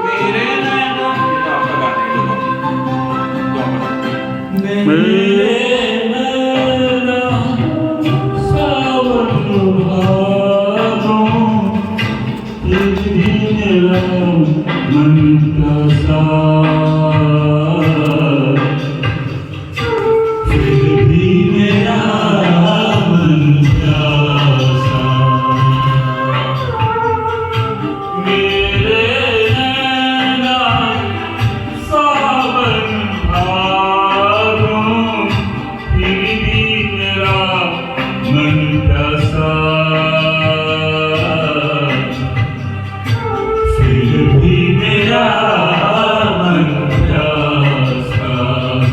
मेरे नैना आपका गाना है मेरे नैना सावन भादों फिर भी मेरा मन का साथ फिर भी मेरा मन का साथ मेरे नैना सावन भादों फिर भी मेरा मन का साथ फिर भी मेरा मन का साथ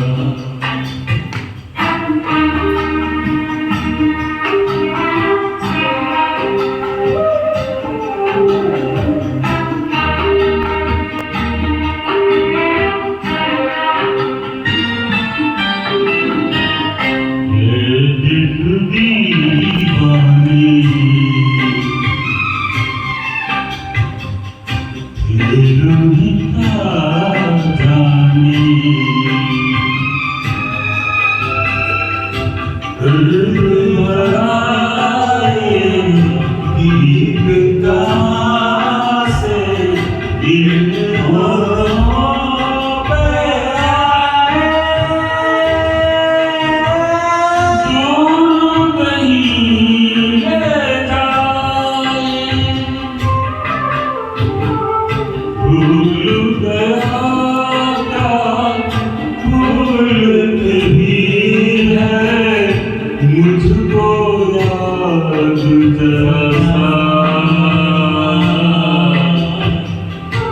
ये दिल दीवानी दिल का जाने भराए दीपका से इन होठों पे आए जो कहीं ले जाए भूल गया क्या भूल भी है मुझको याद जरा सा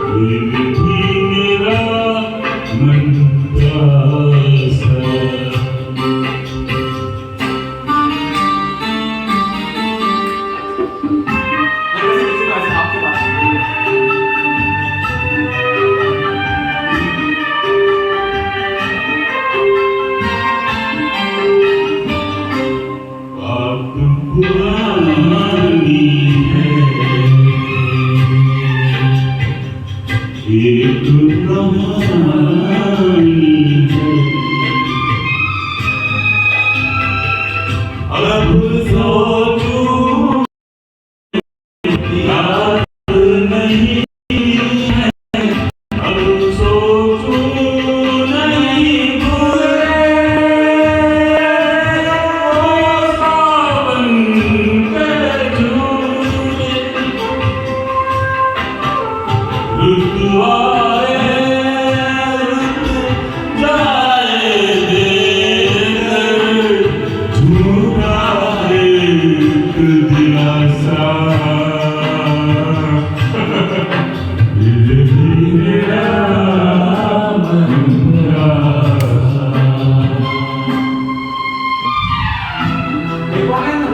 फिर भी मेरा मन का साथ आपके पास बात पुरानी है एक कहानी है अब सोचूं याद नहीं है अब सोचूं नहीं भूले ओ सावन के झूले रुत आए रुत जाए देकर झूठा एक दिलासा फिर भी मेरा मन का साथ देखो है ना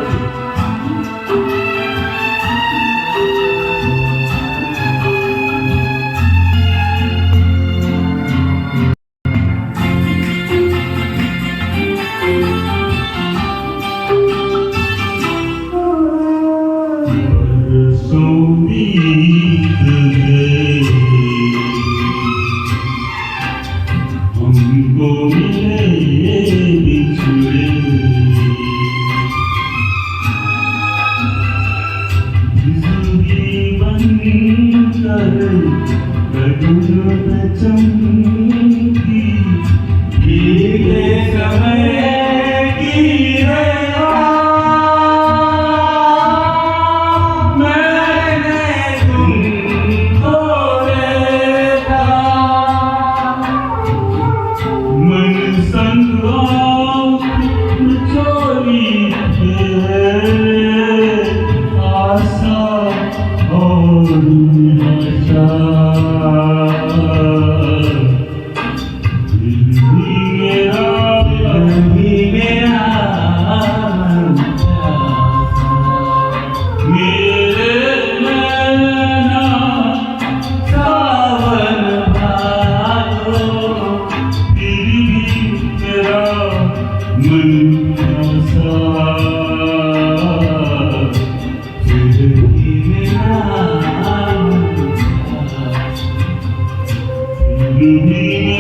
बरसों बीत गए हमको मिले बिछड़े बिजली बनकर गगन में चमकी बीते समय की रेखा मैंने तुमको देखा मन संग चोरी आशा और निराशा फिर भी मेरा मन का साथ मेरे नैना सावन भादों फिर भी मेरा मन का साथ फिर भी कभी